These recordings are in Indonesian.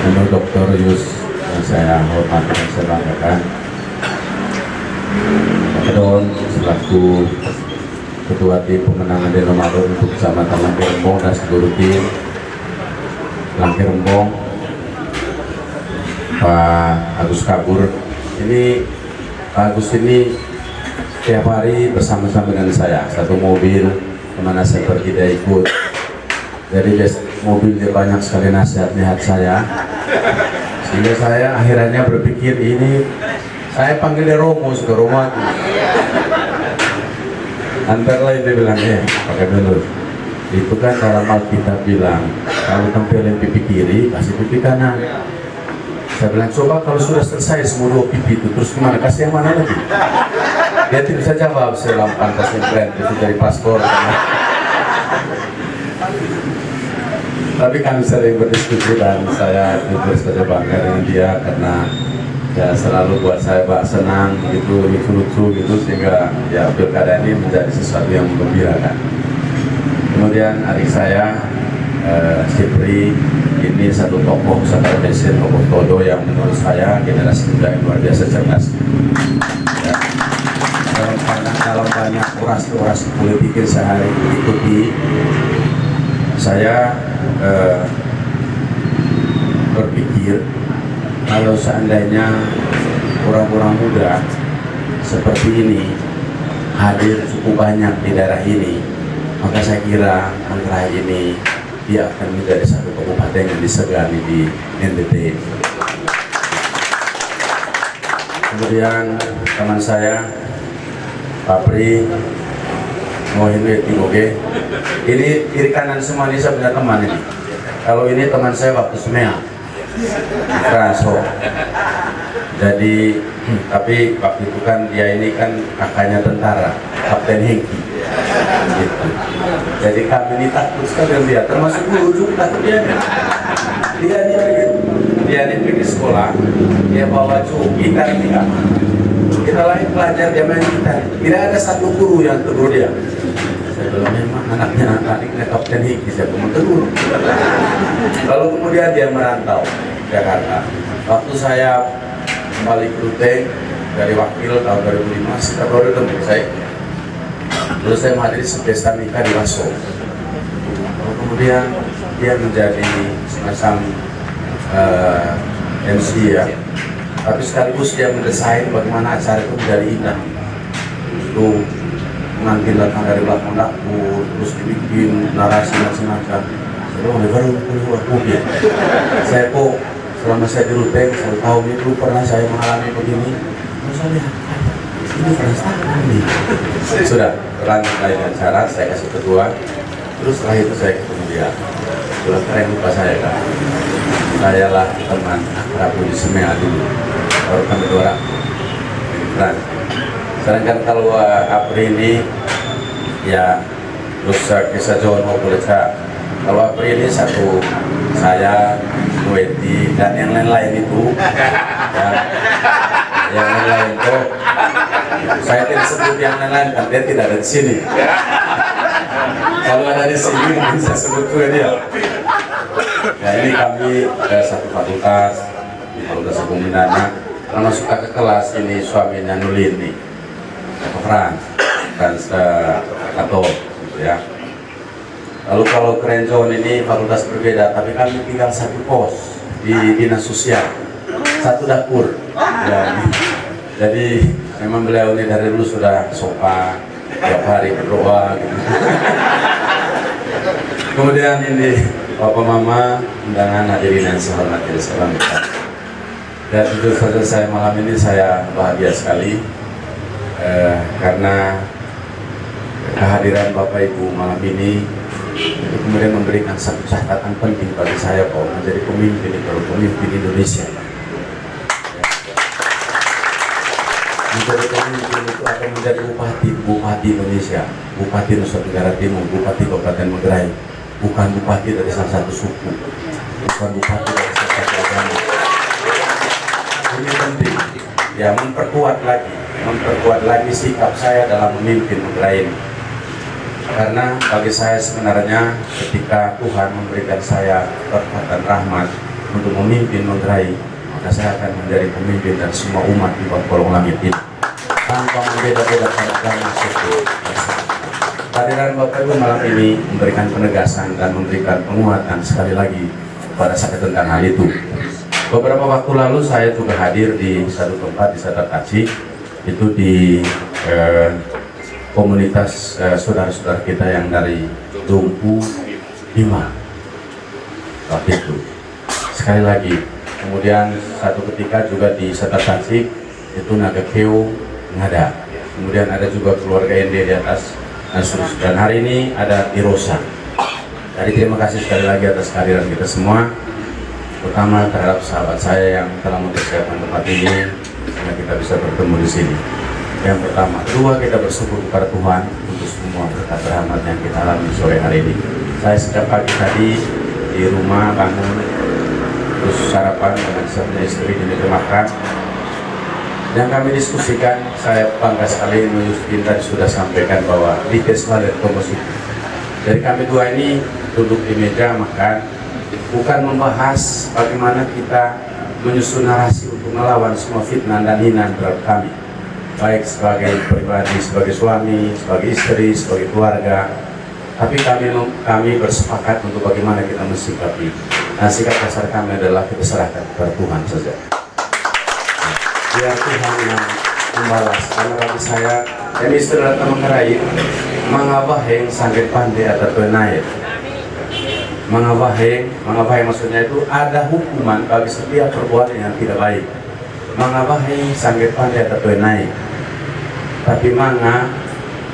Menurut Dr. Yus yang saya hormati dan saya banggakan, Pak Don selaku Ketua Tim Pemenangan Denomalur untuk Kecamatan Langke Rembong dan seluruh tim Langke Rembong, Pak Agus Kabur. Ini Pak Agus ini tiap hari bersama-sama dengan saya, satu mobil kemana saya pergi dia ikut. Jadi mobil dia banyak sekali nasihat-nasihat saya, sehingga saya akhirnya berpikir ini saya panggil dia Romo ke rumah. Antara lain dia bilang, pakai dulu. Itu kan dalam Alkitab bilang, kalau tempelin pipi kiri, kasih pipi kanan. Saya bilang, coba kalau sudah selesai semua dua pipi itu, terus gimana? Kasih yang mana lagi? Dia tidak bisa jawab, saya lampan kasih keren, itu dari paspor. Tapi kami sering berdiskusi dan saya jujur saja bangga dengan dia karena ya selalu buat saya senang gitu, lucu-lucu gitu, sehingga ya pilkada ini menjadi sesuatu yang menggembirakan. Kemudian adik saya Sipri ini satu tokoh secara desain, tokoh todo yang menurut saya generasi muda yang luar biasa cerdas. Ya. Dalam banyak uras politik yang sehari ikuti, saya berpikir kalau seandainya orang-orang muda seperti ini hadir cukup banyak di daerah ini, maka saya kira antara ini dia akan menjadi satu kabupaten yang disegani di NTT. Kemudian teman saya Pak Pri ini kiri kanan semua ini saya punya teman ini. Kalau ini teman saya waktu semea Raso. Jadi tapi waktu itu kan dia ini kan kakaknya tentara, Kapten Hengki gitu. Jadi kami ini takut sekali dengan dia, termasuk guru juga takut dia ini pergi sekolah, dia bawa gitar dia. Kita lain pelajar dia main gitar, tidak ada satu guru yang tegur dia. Saya bilang memang adiknya Kapten Hiki, saya pun tegur. Lalu kemudian dia merantau Jakarta. Waktu saya kembali ke Ruteng dari wakil tahun 2005, setelah baru ketemu saya. Lalu saya menghadiri pesta nikah di Lasso. Lalu kemudian dia menjadi semacam MC ya. Tapi sekaligus dia mendesain bagaimana acara itu menjadi indah. Itu mengambil datang dari belakang dapur, terus dibikin narasi macam-macam. Saya baru keluar mobil. Saya kok selama saya di Ruteng, saya tahu itu pernah saya mengalami begini. Terus saya lihat, ini penasaran nih. Sudah, lanjut lagi acara, saya kasih ketua. Terus setelah itu saya ketemu dia. Sudah keren lupa saya kan. Saya lah teman Rabu di Semea dulu. Baru kami dua orang. Sedangkan kalau Apri ini ya terus kisah John mau boleh saya. Kalau Apri ini satu saya, Dueti dan yang lain-lain itu ya, yang lain-lain itu saya tidak sebut yang lain-lain kan dia tidak ada di sini. Kalau ada di sini mungkin saya sebut juga dia. Ya ini kami satu fakultas di Fakultas Hukum Pidana. Kalau suka ke kelas ini suaminya Nulin nih, atau Frans atau gitu ya. Lalu kalau Kerenjon ini fakultas berbeda, tapi kami tinggal satu pos di dinas sosial, satu dapur. Ya, jadi memang beliau ini dari dulu sudah sopan, tiap hari berdoa. Gitu. Kemudian ini Bapak Mama, undangan hadirin yang saya hormati, salam. Dan tentu saja saya malam ini saya bahagia sekali karena kehadiran Bapak Ibu malam ini itu kemudian memberikan satu catatan penting bagi saya bahwa menjadi pemimpin Indonesia. Menjadi pemimpin itu akan menjadi bupati Indonesia, bupati Nusa Tenggara Timur, bupati Kabupaten Megerai, bukan bupati dari salah satu suku, bukan bupati dari salah satu agama. Ini penting, ya memperkuat lagi sikap saya dalam memimpin Megerai ini. Karena bagi saya sebenarnya ketika Tuhan memberikan saya berkat dan rahmat untuk memimpin Manggarai, maka saya akan menjadi pemimpin dan semua umat di bawah kolong langit ini tanpa membeda-bedakan agama, suku, bangsa. Kehadiran Bapak Ibu malam ini memberikan penegasan dan memberikan penguatan sekali lagi pada saya tentang hal itu. Beberapa waktu lalu saya juga hadir di satu tempat di Sadar Aceh, itu di komunitas saudara-saudara kita yang dari Dumpu Lima waktu itu. Sekali lagi, kemudian satu ketika juga di Sadar Aceh itu Naga Keo ngada, kemudian ada juga keluarga ND di atas, dan hari ini ada di Rosa. Jadi terima kasih sekali lagi atas kehadiran kita semua, terutama terhadap sahabat saya yang telah mempersiapkan tempat ini sehingga kita bisa bertemu di sini. Yang pertama, kedua, kita bersyukur kepada Tuhan untuk semua berkat rahmat yang kita alami sore hari ini. Saya sejak pagi tadi di rumah bangun, terus sarapan dengan saya istri di meja makan. Yang kami diskusikan, saya bangga sekali Yustin tadi sudah sampaikan bahwa di Tesla dan komposisi. Jadi kami dua ini duduk di meja makan, bukan membahas bagaimana kita menyusun narasi untuk melawan semua fitnah dan hinaan terhadap kami, baik sebagai pribadi, sebagai suami, sebagai istri, sebagai keluarga. Tapi kami bersepakat untuk bagaimana kita mensikapi. Nah, sikap dasar kami adalah kita serahkan kepada Tuhan saja. Biar Tuhan yang membalas. Karena bagi saya, yang istri datang Manggarai, mangabaheng sanggit pandai atau penai. Mangabaheng maksudnya itu ada hukuman bagi setiap perbuatan yang tidak baik. Mangabaheng sanggit pandai atau penai. Tapi manga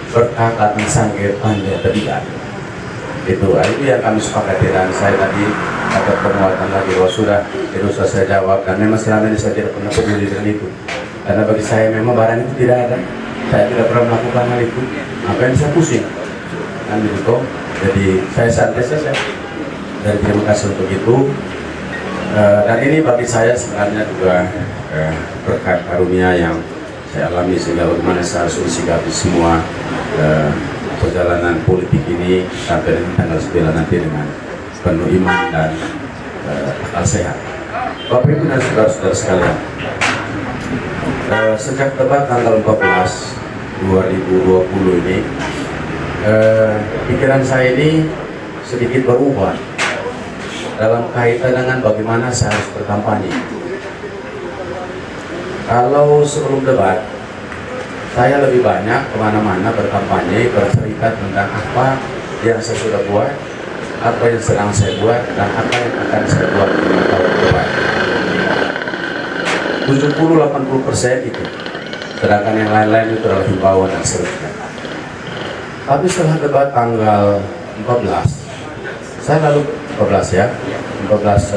berkata tentang sanggit pandai atau tidak. Itu yang kami sepakati, dan saya tadi ada penguatan lagi bahwa sudah itu saya jawab, dan memang selama ini saya tidak pernah peduli dengan itu, karena bagi saya memang barang itu tidak ada, saya tidak pernah melakukan hal itu, apa yang saya pusing kan gitu. Jadi saya santai saja, dan terima kasih untuk itu. Dan ini bagi saya sebenarnya juga berkat karunia yang saya alami, sehingga bagaimana saya harus mensikapi semua perjalanan politik ini sampai dengan tanggal 9 nanti dengan penuh iman dan akal sehat. Bapak Ibu dan saudara-saudara sekalian, sejak debat tanggal 14 2020 ini, pikiran saya ini sedikit berubah dalam kaitan dengan bagaimana saya harus berkampanye. Kalau sebelum debat, saya lebih banyak kemana-mana berkampanye, bercerita tentang apa yang saya sudah buat, apa yang sedang saya buat, dan apa yang akan saya buat di tahun depan. 70-80% itu, sedangkan yang lain-lain itu adalah himbauan dan seterusnya. Tapi setelah debat tanggal 14, saya lalu 14 ya, 14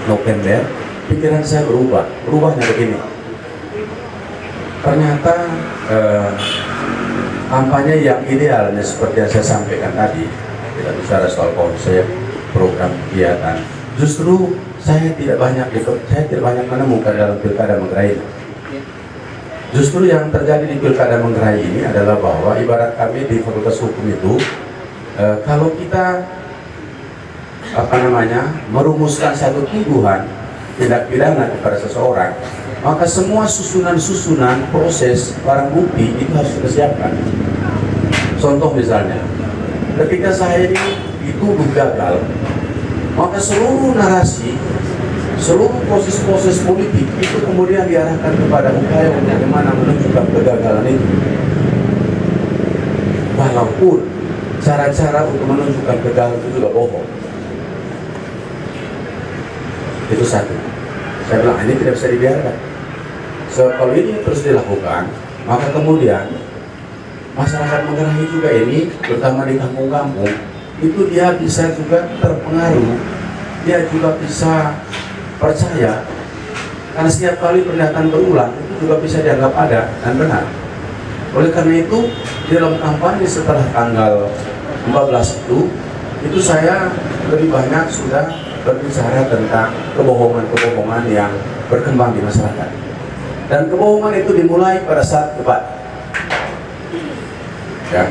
November, pikiran saya berubahnya begini. Ternyata kampanye yang idealnya seperti yang saya sampaikan tadi, kita bicara soal konsep, program kegiatan, justru saya tidak banyak menemukan dalam Pilkada Manggarai. Justru yang terjadi di Pilkada Manggarai ini adalah bahwa ibarat kami di Fakultas Hukum itu, kalau kita merumuskan satu tuduhan tindak pidana kepada seseorang, maka semua susunan proses barang bukti itu harus kita siapkan. Contoh misalnya, ketika saya ini dituduh gagal, maka seluruh narasi, seluruh proses-proses politik itu kemudian diarahkan kepada upaya untuk bagaimana menunjukkan kegagalan itu. Walaupun cara-cara untuk menunjukkan kegagalan itu juga bohong. Itu satu. Saya bilang ini tidak bisa dibiarkan. So, kalau ini terus dilakukan, maka kemudian masyarakat Manggarai juga ini, terutama di kampung-kampung, itu dia bisa juga terpengaruh, dia juga bisa percaya, karena setiap kali pernyataan berulang itu juga bisa dianggap ada dan benar. Oleh karena itu, di dalam kampanye setelah tanggal 14 itu saya lebih banyak sudah berbicara tentang kebohongan-kebohongan yang berkembang di masyarakat. Dan kebohongan itu dimulai pada saat debat. Ya,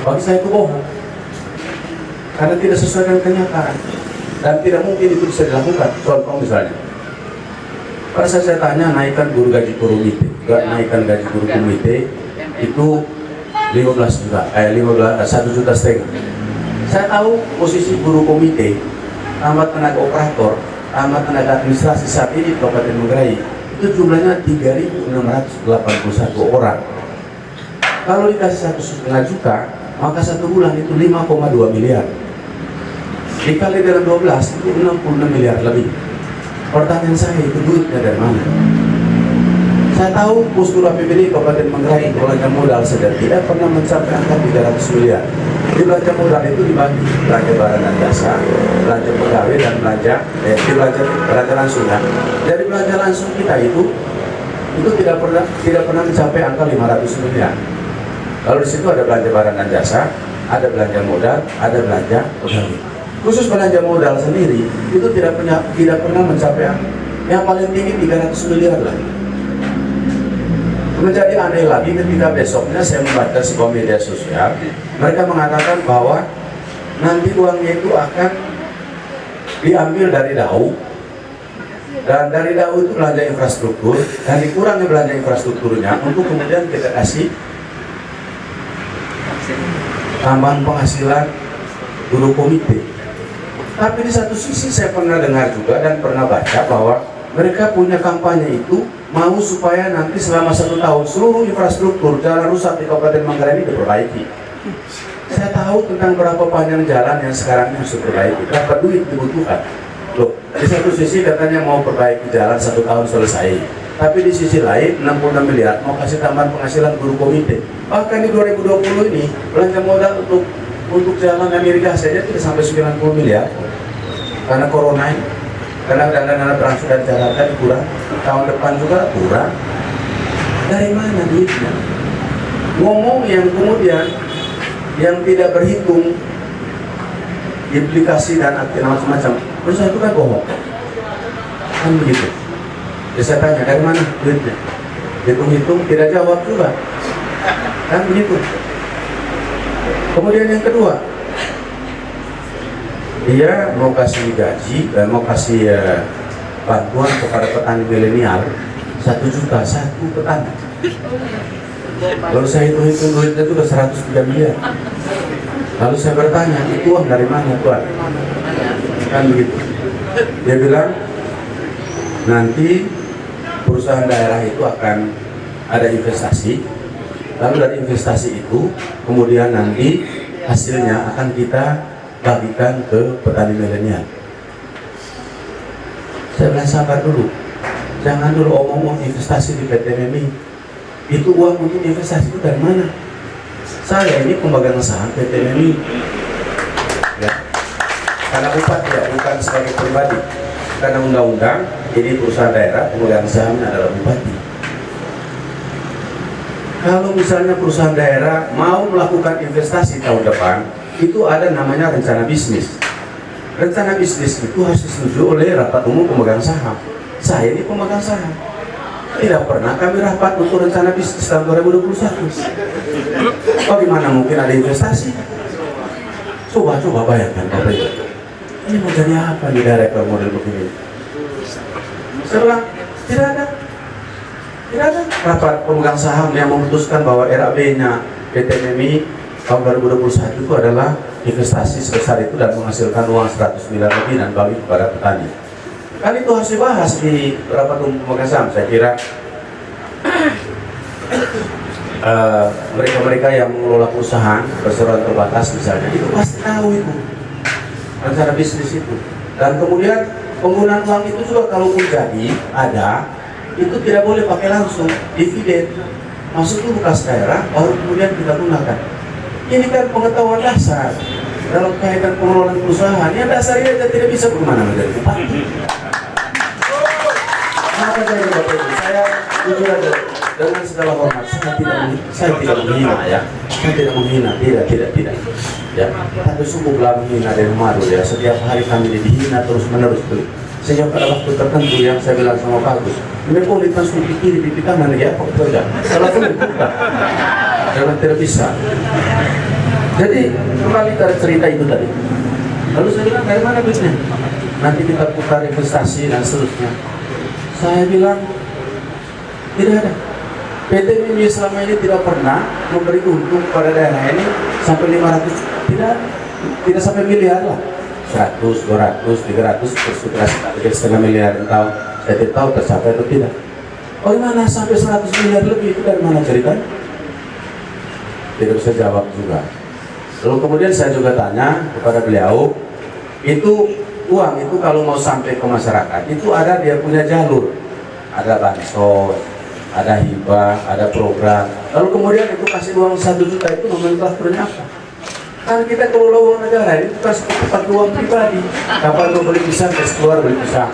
bagi saya itu bohong, karena tidak sesuai dengan kenyataan. dan tidak mungkin itu bisa dilakukan. Contoh misalnya, pada saat saya tanya naikkan guru gaji komite, naikkan gaji guru komite itu 15 juta, 1,5 juta. Saya tahu posisi guru komite, tambah tenaga operator, tambah tenaga administrasi saat ini di Kabupaten Manggarai itu jumlahnya 3.681 orang. Kalau dikasih 1,5 juta, maka satu bulan itu 5,2 miliar. Dikali dengan 12 itu 66 miliar lebih. Pertanyaan saya, itu duitnya dari mana? Saya tahu postur APBD Kabupaten Manggarai belanja modal saja tidak pernah mencapai angka 300 miliar. Di belanja modal itu dibagi belanja barang dan jasa, belanja pegawai dan belanja langsung ya. Jadi belanja langsung kita itu tidak pernah mencapai angka 500 miliar. Lalu di situ ada belanja barang dan jasa, ada belanja modal, ada belanja pegawai. Khusus belanja modal sendiri itu tidak pernah mencapai yang paling tinggi 300 miliar lah. Menjadi aneh lagi ketika besoknya saya membaca sebuah media sosial, mereka mengatakan bahwa nanti uangnya itu akan diambil dari DAU, dan dari DAU itu belanja infrastruktur, dan dikurangi belanja infrastrukturnya untuk kemudian kita kasih tambahan penghasilan guru komite. Tapi di satu sisi saya pernah dengar juga dan pernah baca bahwa mereka punya kampanye itu mau supaya nanti selama 1 tahun seluruh infrastruktur jalan rusak di Kabupaten Manggarai ini diperbaiki. Saya tahu tentang berapa panjang jalan yang sekarang ini harus diperbaiki, berapa duit dibutuhkan. Loh, di satu sisi katanya mau perbaiki jalan 1 tahun selesai, tapi di sisi lain 66 miliar mau kasih tambahan penghasilan guru komite. Bahkan di 2020 ini belanja modal untuk jalan dan irigasi saja tidak sampai 90 miliar karena corona ini. Karena dana transfer dari Jakarta dikurang, tahun depan juga kurang. Dari mana duitnya? Ngomong yang kemudian yang tidak berhitung implikasi dan aktivitas macam-macam, menurut saya itu kan bohong. Kan begitu. Jadi saya tanya dari mana duitnya? Hitung-hitung tidak jawab juga. Kan begitu. Kemudian yang kedua, dia mau kasih gaji dan mau kasih bantuan kepada petani milenial 1 juta satu petani. Lalu saya hitung duitnya itu sudah 103 miliar. Lalu saya bertanya, itu uang dari mana Tuhan? Kan begitu. Dia bilang nanti perusahaan daerah itu akan ada investasi. Lalu dari investasi itu kemudian nanti hasilnya akan kita bagikan ke petani milenial. Saya bilang sabar dulu, jangan dulu omong investasi di PT MMI. Itu uang untuk investasi itu dari mana? Saya ini pemegang saham PT MMI, ya. Karena bupati ya, bukan sebagai pribadi. Karena undang-undang, ini perusahaan daerah pemegang sahamnya adalah bupati. Kalau misalnya perusahaan daerah mau melakukan investasi tahun depan, itu ada namanya rencana bisnis. Rencana bisnis itu harus disetujui oleh rapat umum pemegang saham. Saya ini pemegang saham. Tidak pernah kami rapat untuk rencana bisnis tahun 2021. Bagaimana mungkin ada investasi? Coba bayangkan Bapak Ibu. Ini mau jadi apa di daerah model begini? Saya bilang, tidak ada rapat pemegang saham yang memutuskan bahwa RAB-nya PT MMI tahun 2021 itu adalah investasi sebesar itu dan menghasilkan uang 100 miliar lebih dan bagi kepada petani. Kan itu harus dibahas di rapat umum pemegang saham. Saya kira mereka-mereka yang mengelola perusahaan perseroan terbatas misalnya itu pasti tahu itu rencana bisnis itu. Dan kemudian penggunaan uang itu juga kalaupun jadi ada, itu tidak boleh pakai langsung dividen, masuk dulu kas daerah baru kemudian kita gunakan. Ini kan pengetahuan dasar dalam kaitan pengelolaan perusahaan. Yang dasar ini tidak bisa bagaimana menjadi bupati. Kenapa jadi Bapak Ibu? Saya jujur aja dengan segala hormat, saya tidak menghina ya. Saya tidak menghina, tidak. Ya, tapi sungguh belah menghina dan malu ya. Setiap hari kami dihina terus menerus tuh. Sehingga pada waktu tertentu yang saya bilang sama Pak Agus, ini kualitas di kiri, di kanan ya, apa betul enggak? Salah pun dibuka. Jangan tidak bisa. Jadi kembali ke cerita itu tadi. Lalu saya bilang, dari mana duitnya? Nanti kita putar investasi dan seterusnya. Saya bilang, tidak ada. PT Mimi selama ini tidak pernah memberi untung pada daerah ini sampai 500, tidak sampai miliar lah. 100, 200, 300, setengah miliar tahun. Saya tidak tahu tercapai atau tidak. Bagaimana sampai 100 miliar lebih, itu dari mana ceritanya? Tidak bisa jawab juga. Lalu kemudian saya juga tanya kepada beliau, itu uang itu kalau mau sampai ke masyarakat, itu ada dia punya jalur. Ada bansos, ada hibah, ada program. Lalu kemudian itu kasih uang 1 juta itu nomenklaturnya apa? Kan kita kelola uang negara itu kasih pakai uang pribadi. Kapan mau beli pisang, keluar beli pisang.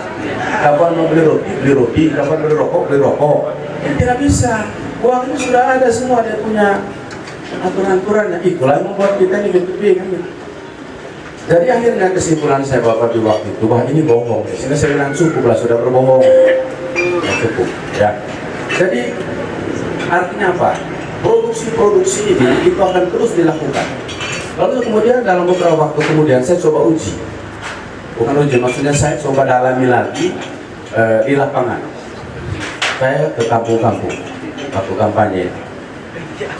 Kapan mau beli roti, kapan beli rokok. Ini tidak bisa. Uang itu sudah ada semua, dia punya aturan-aturannya. Itulah yang membuat kita ini bingung kan. Jadi akhirnya kesimpulan saya Bapak di waktu itu, wah ini bohong. Sehingga saya bilang cukup lah, sudah berbohong. Ya, cukup. Ya. Jadi artinya apa? Produksi ini itu akan terus dilakukan. Lalu kemudian dalam beberapa waktu kemudian saya coba uji. Bukan uji, maksudnya saya coba dalami lagi di lapangan. Saya ke kampung-kampung, waktu kampanye.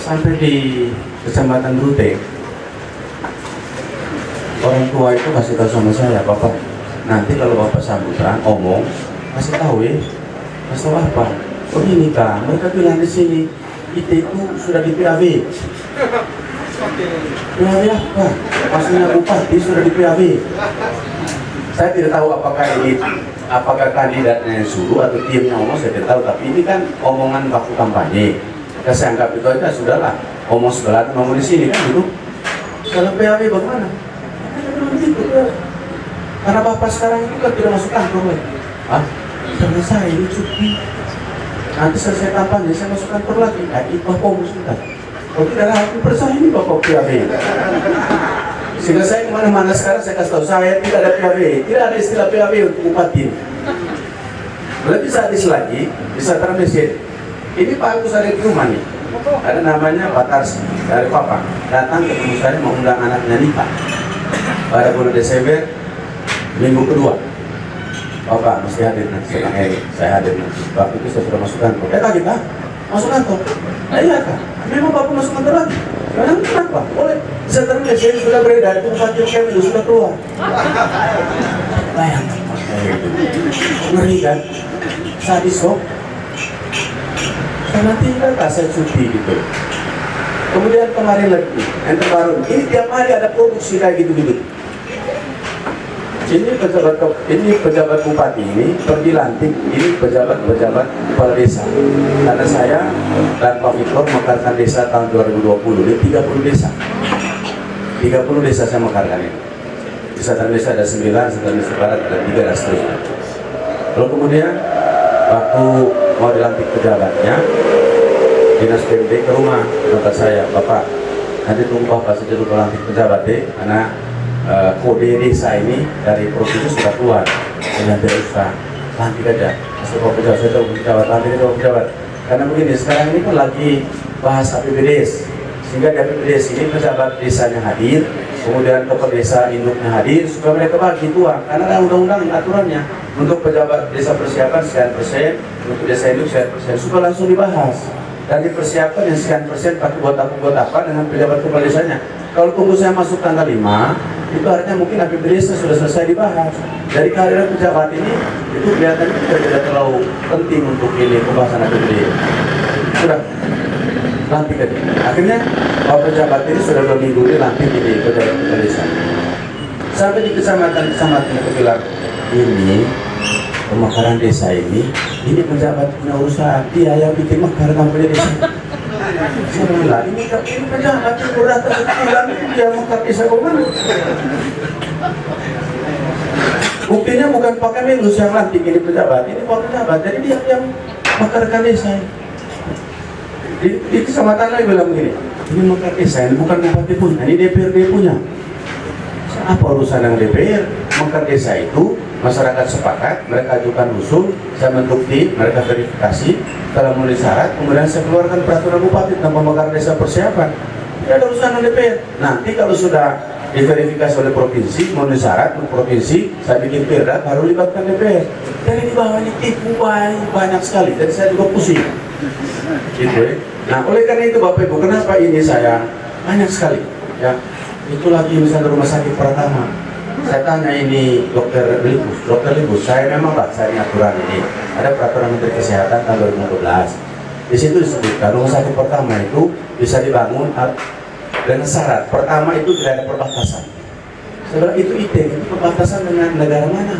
Sampai di Kecamatan Rute, orang tua itu kasih tahu sama saya, Bapak, nanti kalau Bapak sambutan, omong, kasih tahu ya, kasih tahu apa? Begini Kak, mereka bilang di sini, kita itu sudah di PAW. PAW apa? Maksudnya bupati sudah di PAW. Saya tidak tahu apakah kandidatnya yang suruh atau timnya ngomong, saya tidak tahu. Tapi ini kan omongan waktu kampanye. Ya, saya anggap itu aja sudahlah. Omong sebelah, ngomong di sini kan gitu. Kalau PAW bagaimana? Karena Bapak sekarang itu kan tidak masuk kantor lagi. Ah, selesai ini cuti. Nanti selesai kampanye saya masuk kantor lagi. Itu Bapak sudah. Kalau tidak ada hati percaya ini Bapak PAW. Sehingga saya kemana-mana sekarang saya kasih tahu saya tidak ada PAW, tidak ada istilah PAW untuk bupati. Lebih sadis lagi, bisa termesin. Ini Pak Agus ada di rumah nih. Ada namanya Pak Tarsi dari Papa. Datang ketemu saya mengundang anaknya nikah. Pada bulan Desember minggu kedua. Bapak mesti hadir nanti sekarang ini. Saya hadir nanti. Waktu itu saya sudah masuk kantor. Kaget ah? Masuk kantor? Nah iya Kak. Memang Bapak masuk kantor lagi? Kadang kenapa? Boleh. Bisa termesin sudah beredar. Itu Bupati Kemlu sudah keluar. Bayangkan. Ngeri kan? Sadis kok. Nanti kan saya cuti gitu. Kemudian kemarin lagi yang terbaru, ini tiap hari ada produksi kayak gitu-gitu. Ini pejabat bupati ini pergi lantik, ini pejabat kepala desa. Karena saya dan Pak Victor mekarkan desa tahun 2020, ini 30 desa. 30 desa saya mekarkan ini. Di Satan Desa ada 9, Satan Desa Barat ada 3 dan seterusnya. Lalu kemudian waktu mau dilantik pejabatnya, dinas PMD ke rumah, kata saya, Bapak, nanti tunggu Bapak saja dulu lantik pejabat deh, karena kode desa ini dari provinsi sudah keluar, dan tidak usah lantik aja. Masih Bapak pejabat, saya tahu pejabat, lantik aja Bapak pejabat. Karena begini, sekarang ini kan lagi bahas APBDes, sehingga di APBDes ini pejabat desanya hadir, kemudian kepala desa induknya hadir, supaya mereka bagi uang, karena ada undang-undang aturannya. Untuk pejabat desa persiapan sekian persen, untuk desa induk sekian persen, supaya langsung dibahas. Dan dipersiapkan yang sekian persen pakai buat apa dengan pejabat kepala desanya. Kalau tunggu saya masuk tanggal 5, itu artinya mungkin APBDes sudah selesai dibahas. Dari kehadiran pejabat ini, itu kelihatannya tidak terlalu penting untuk ini pembahasan APBDes. Sudah, lantik aja. Akhirnya, Bapak pejabat ini sudah 2 minggu ini lantik di pejabat kepala desa. Sampai di kecamatan itu bilang, ini pemekaran desa ini pejabat punya usaha, dia yang bikin mekar kampanye desa. Saya bilang, ini pejabat yang berdatang sebulan dia mekar desa kemana? Buktinya bukan Pak Kemlu yang lantik ini pejabat, ini Pak pejabat, jadi dia yang mekarkan desa. Di kecamatan lain bilang begini, ini mekar desa, ini bukan bupati punya, ini DPRD punya. Apa urusan yang DPR? Mekar desa itu masyarakat sepakat, mereka ajukan usul, saya bentuk tim, mereka verifikasi, telah memenuhi syarat, kemudian saya keluarkan peraturan bupati tentang pemekaran desa persiapan. Tidak ada urusan DPR. Nanti kalau sudah diverifikasi oleh provinsi, memenuhi syarat untuk provinsi, saya bikin perda, baru libatkan DPR. Jadi di bawah ini tipu banyak sekali, jadi saya juga pusing. Gitu ya. Nah, oleh karena itu Bapak Ibu, kenapa ini saya banyak sekali? Ya, itu lagi misalnya rumah sakit pertama. Saya tanya ini dokter Libus, saya memang baca ini aturan ini. Ada peraturan Menteri Kesehatan tahun 2012. Di situ disebutkan rumah sakit pertama itu bisa dibangun dengan syarat pertama itu tidak ada perbatasan. Sebenarnya itu itu perbatasan dengan negara mana?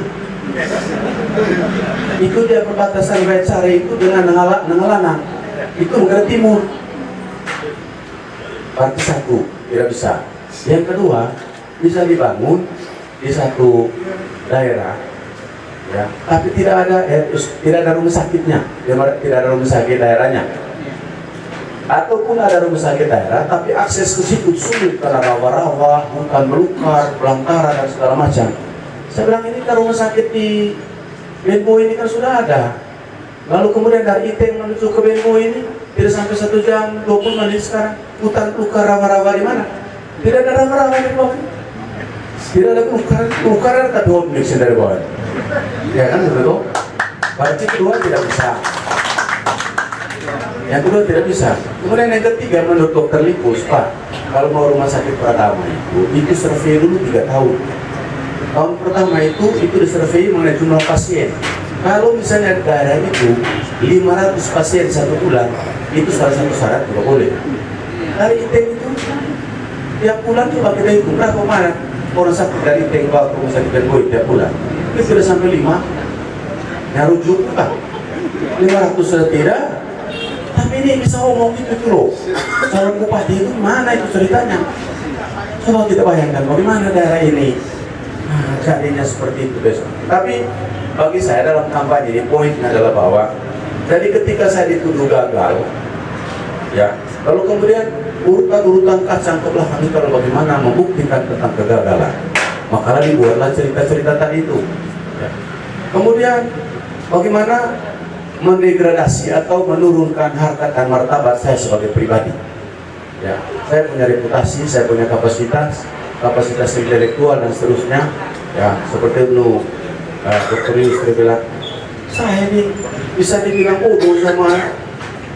Itu dia perbatasan Baitsari itu dengan Nengalana. Itu negara timur. Berarti satu tidak bisa. Yang kedua bisa dibangun di satu daerah, ya, tapi tidak ada rumah sakitnya, tidak ada rumah sakit daerahnya. Ataupun ada rumah sakit daerah, tapi akses ke situ sulit karena rawa-rawa, hutan belukar, belantara dan segala macam. Saya bilang ini kan rumah sakit di Benboe ini kan sudah ada. Lalu kemudian dari Iteng menuju ke Benboe ini tidak sampai 1 jam 20 menit sekarang. Hutan belukar rawa-rawa di mana? Tidak ada rawa-rawa di bawah. Tidak ada belukar tapi home mixing dari bawah. Ya kan begitu? Berarti kedua tidak bisa. Yang kedua tidak bisa. Kemudian yang ketiga menurut dokter Lipus, Pak, kalau mau rumah sakit pertama itu survei dulu 3 tahun. Tahun pertama itu disurvei mengenai jumlah pasien. Kalau misalnya daerah itu 500 pasien 1 bulan, itu salah satu syarat tidak boleh. Dari Iteng itu tiap bulan coba kita hitung berapa mana orang sakit dari Iteng ke rumah sakit Benboe tiap bulan. Itu sudah sampai 5. Yang rujuk Pak, 500 sudah tidak. Tapi ini bisa ngomong gitu loh. Calon bupati itu mana itu ceritanya? Coba kita bayangkan bagaimana daerah ini. Nah, jadinya seperti itu besok. Tapi bagi saya dalam kampanye ini poinnya adalah bahwa jadi ketika saya dituduh gagal, ya, lalu kemudian urutan kacang ke belakang itu adalah bagaimana membuktikan tentang kegagalan. Maka dibuatlah cerita-cerita tadi itu. Ya. Kemudian bagaimana mendegradasi atau menurunkan harkat dan martabat saya sebagai pribadi. Ya, saya punya reputasi, saya punya kapasitas intelektual dan seterusnya. Ya, seperti itu Dr. Yusri bilang, saya ini bisa dibilang bodoh sama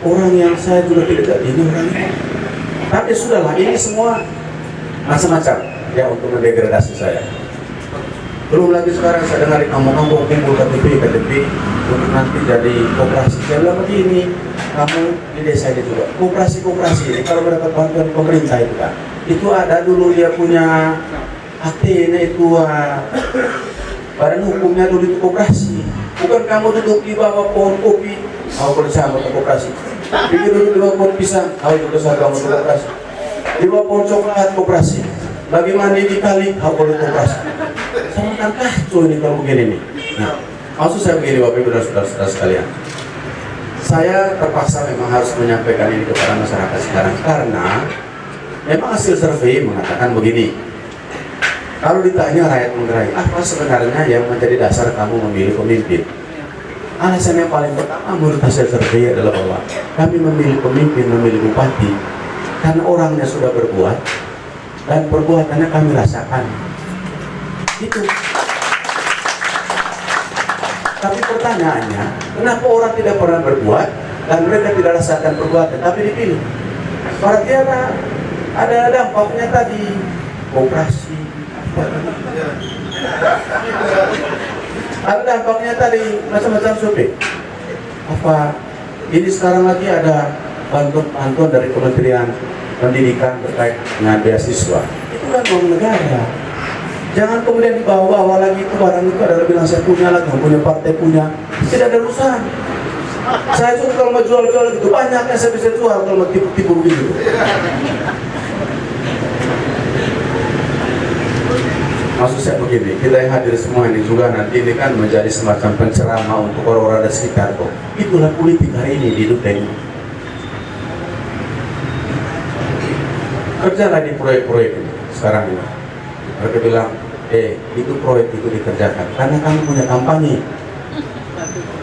orang yang saya juga tidak ini orang ini. Tapi sudahlah, ini semua macam-macam ya untuk mendegradasi saya. Belum lagi sekarang saya dengar kamu timbul KTP untuk nanti jadi koperasi. Saya bilang begini, kamu di desa ini juga koperasi ini kalau mendapat bantuan pemerintah itu kan, itu ada dulu dia punya akte itu badan hukumnya dulu itu koperasi. Bukan kamu duduk di bawah pohon kopi, kamu bersama ke koperasi. Pikir duduk di bawah pohon pisang, kamu bersama ke koperasi. Di bawah pohon coklat koperasi. Lagi mandi di kali, kamu boleh koperasi. Sama kan kacau ini kalau begini nih. Nah, maksud saya begini Bapak Ibu dan saudara-saudara sekalian. Saya terpaksa memang harus menyampaikan ini kepada masyarakat sekarang karena memang hasil survei mengatakan begini. Kalau ditanya rakyat menggerai, apa sebenarnya yang menjadi dasar kamu memilih pemimpin? Alasan yang paling pertama menurut hasil survei adalah bahwa kami memilih pemimpin, memilih bupati karena orangnya sudah berbuat dan perbuatannya kami rasakan. Itu. Tapi pertanyaannya, kenapa orang tidak pernah berbuat dan mereka tidak rasakan perbuatan, tapi dipilih? Berarti ada dampaknya tadi, koperasi. Ada dampaknya tadi macam-macam survei. Apa ini sekarang lagi ada bantuan dari Kementerian Pendidikan terkait dengan beasiswa? Itu kan uang negara. Jangan kemudian dibawa-bawa lagi itu barang itu adalah bilang saya punya lagi, punya partai punya. Tidak ada urusan. Saya juga kalau mau jual-jual gitu banyaknya saya bisa jual kalau mau tipu-tipu begitu. Maksud saya begini, kita yang hadir semua ini juga nanti ini kan menjadi semacam penceramah untuk orang-orang di sekitar kok. Itulah politik hari ini di Duteng. Kerjalah di proyek-proyek ini sekarang ini. Mereka bilang, itu proyek itu dikerjakan karena kami punya kampanye.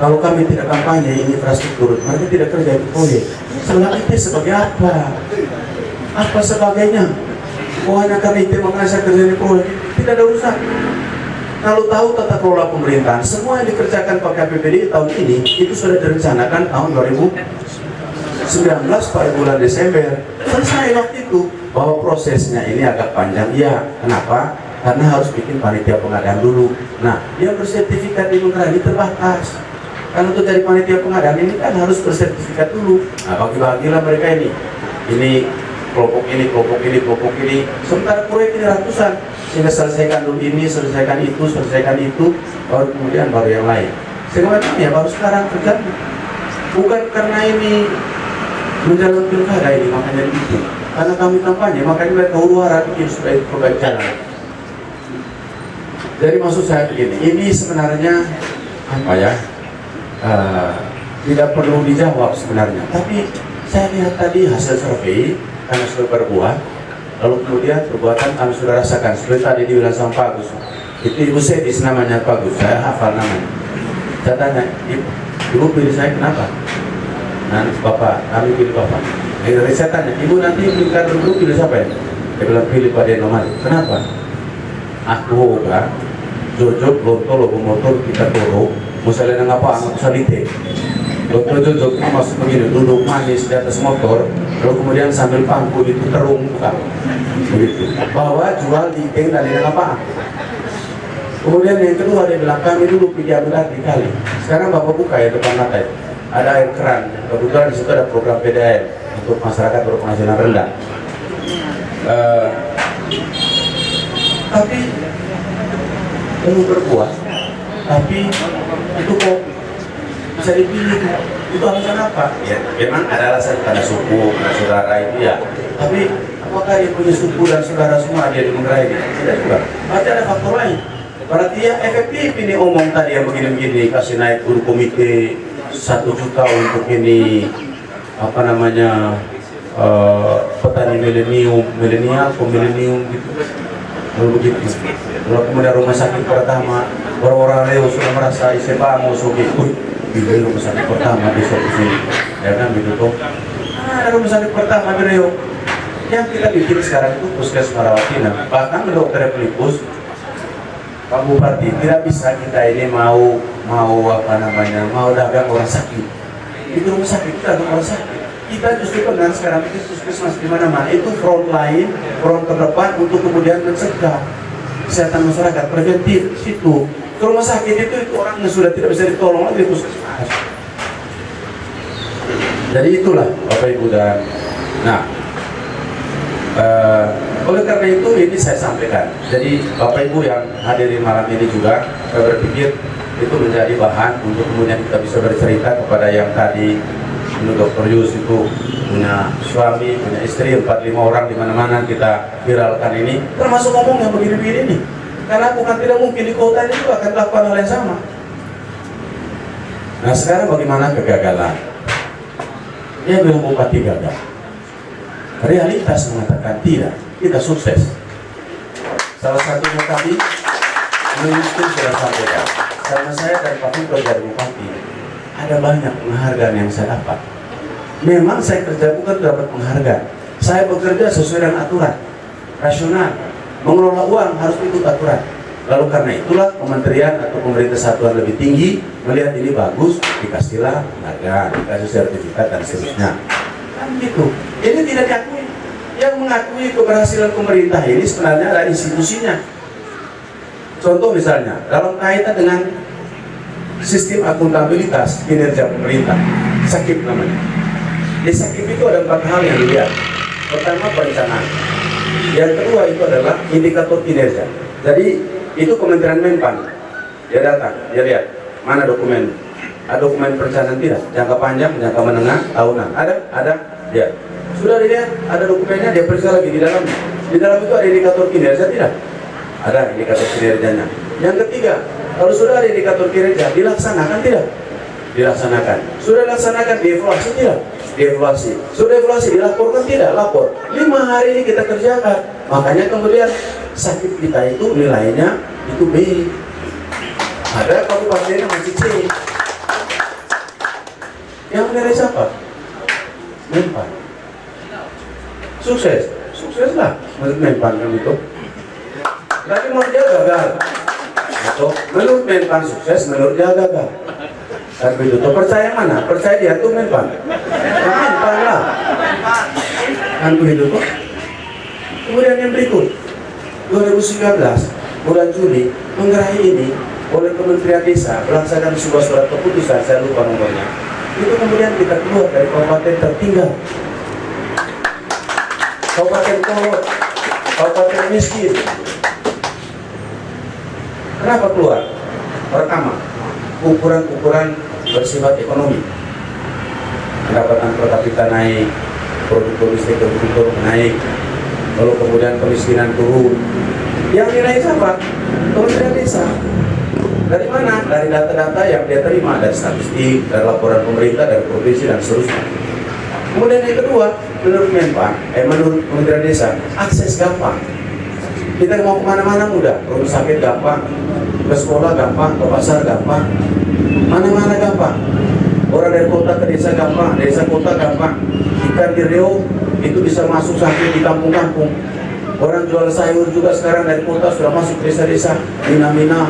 Kalau kami tidak kampanye ini infrastruktur, mereka tidak kerja di proyek. Sebenarnya itu sebagai apa? Apa sebagainya? Oh hanya karena itu makanya saya kerja di proyek, tidak ada urusan. Kalau tahu tata kelola pemerintahan, semua yang dikerjakan pakai APBD tahun ini itu sudah direncanakan tahun 2019 pada bulan Desember. Selesai waktu itu. Bahwa prosesnya ini agak panjang, ya. Kenapa? Karena harus bikin panitia pengadaan dulu. Nah, yang bersertifikat di Menggerai ini terbatas. Kan untuk dari panitia pengadaan ini kan harus bersertifikat dulu. Nah, bagi-bagilah mereka ini. Ini kelompok ini, kelompok ini, kelompok ini. Sementara proyek ini ratusan. Sehingga selesaikan dulu ini, selesaikan itu, baru yang lain. Sehingga ya baru sekarang terjadi. Bukan karena ini menjalankan pilkada ini, makanya itu. Karena kami kampanye, makanya mereka huru-hara bikin supaya itu perbaiki jalan. Jadi maksud saya begini, ini sebenarnya apa ya? Tidak perlu dijawab sebenarnya. Tapi saya lihat tadi hasil survei karena sudah berbuat, lalu kemudian perbuatan kami sudah rasakan. Seperti tadi dibilang sama Pak Agus, itu Ibu Sedis namanya Pak Agus, saya hafal namanya. Saya tanya, Ibu pilih saya kenapa? Nah, Bapak, kami pilih Bapak. Dari saya tanya, Ibu nanti pilkada dulu pilih siapa ya? Dia bilang pilih Pak Deno Malik. Kenapa? Aku hoga, jojok, lontol, logo motor, kita toro, misalnya ngapa, anak salite. Lontol jojok itu masuk begini, duduk manis di atas motor, lalu kemudian sambil pangku itu terung buka. Begitu. Bahwa jual di geng dan dengan apa? Kemudian yang kedua dia bilang kami dulu pilih ambil di kali. Sekarang Bapak buka ya depan mata itu. Ada air keran. Kebetulan di situ ada program PDAM untuk masyarakat berpenghasilan rendah. Tapi belum berbuah. Tapi itu kok bisa dipilih? Itu alasan apa? Ya, memang ada alasan karena suku, karena saudara itu ya. Tapi apakah dia punya suku dan saudara semua dia di Menggerai ini? Tidak juga. Berarti ada faktor lain. Berarti ya efektif ini omong tadi yang begini-begini kasih naik guru komite 1 juta untuk ini apa namanya petani milenial gitu. Lalu begitu. Lalu kemudian rumah sakit pertama orang-orang Leo sudah merasa isi bangun di rumah sakit pertama besok di sini, ya kan begitu toh. Ada rumah sakit pertama di Riau yang kita bikin sekarang itu Puskes Marawatina. Bahkan dokter Pelipus Pak Bupati tidak bisa kita ini mau dagang orang sakit. Itu rumah sakit kita dagang orang sakit. Kita justru pegang sekarang itu puskesmas di mana-mana itu front line, front terdepan untuk kemudian mencegah kesehatan masyarakat preventif situ. Ke rumah sakit itu orang yang sudah tidak bisa ditolong lagi puskesmas. Jadi itulah Bapak Ibu dan oleh karena itu ini saya sampaikan. Jadi Bapak Ibu yang hadir di malam ini juga saya berpikir itu menjadi bahan untuk kemudian kita bisa bercerita kepada yang tadi Dr. Yus itu punya suami, punya istri 4-5 orang di mana-mana kita viralkan ini, termasuk ngomong yang begini-begini nih. Karena bukan tidak mungkin di kota ini juga akan melakukan hal yang sama. Nah sekarang bagaimana kegagalan? Dia bilang bupati gagal. Realitas mengatakan tidak, kita sukses. Salah satunya tadi, Ministri sudah sampaikan. Karena saya dan Pak Fiko jadi bupati, ada banyak penghargaan yang saya dapat. Memang saya kerja bukan dapat penghargaan. Saya bekerja sesuai dengan aturan, rasional. Mengelola uang harus ikut aturan. Lalu karena itulah kementerian atau pemerintah satuan lebih tinggi melihat ini bagus, dikasihlah penghargaan, dikasih sertifikat dan seterusnya. Kan gitu. Ini tidak diakui. Yang mengakui keberhasilan pemerintah ini sebenarnya adalah institusinya. Contoh misalnya, dalam kaitan dengan sistem akuntabilitas kinerja pemerintah, SAKIP namanya. Di SAKIP itu ada 4 hal yang dilihat. Pertama, perencanaan. Yang kedua itu adalah indikator kinerja. Jadi itu Kementerian Menpan. Dia datang, dia lihat mana dokumen. Ada dokumen perencanaan tidak? Jangka panjang, jangka menengah, tahunan. Ada. Ya. Sudah dilihat, ada dokumennya, dia periksa lagi di dalam. Di dalam itu ada indikator kinerja tidak? Ada indikator kinerjanya. Yang ketiga, kalau sudah ada indikator kinerja, dilaksanakan tidak? Dilaksanakan. Sudah dilaksanakan, dievaluasi tidak? Dievaluasi. Sudah evaluasi, dilaporkan tidak? Lapor. 5 hari ini kita kerjakan. Makanya kemudian sakit kita itu nilainya itu B. Ada kabupaten masih C. Yang menilai siapa? Menpan. Sukses. Sukseslah. menurut Menpan kan itu. Tapi menurut dia gagal. Itu menurut Menpan sukses, menurut dia gagal. Kan begitu. Percaya mana? Percaya dia tuh Menpan. Menpan lah. Kan begitu tuh. Kemudian yang berikut, 2019 bulan Juli menggerai ini oleh Kementerian Desa melaksanakan sebuah surat keputusan, saya lupa nomornya. Itu kemudian kita keluar dari kabupaten tertinggal, kabupaten kolot, kabupaten miskin. Kenapa keluar? Pertama, ukuran-ukuran bersifat ekonomi. Pendapatan per kapita naik, produk domestik bruto naik, lalu kemudian kemiskinan turun. Yang nilai siapa? Kementerian Desa. Dari mana? Dari data-data yang dia terima, dari statistik, dari laporan pemerintah, dari provinsi dan seterusnya. Kemudian yang kedua, menurut Menpan, menurut Kementerian Desa, akses gampang. Kita mau kemana-mana mudah, ke rumah sakit gampang, ke sekolah gampang, ke pasar gampang, mana-mana gampang. Orang dari kota ke desa gampang, desa kota gampang. Ikan di Riau itu bisa masuk sampai di kampung-kampung. Orang jual sayur juga sekarang dari kota sudah masuk desa-desa, mina-mina,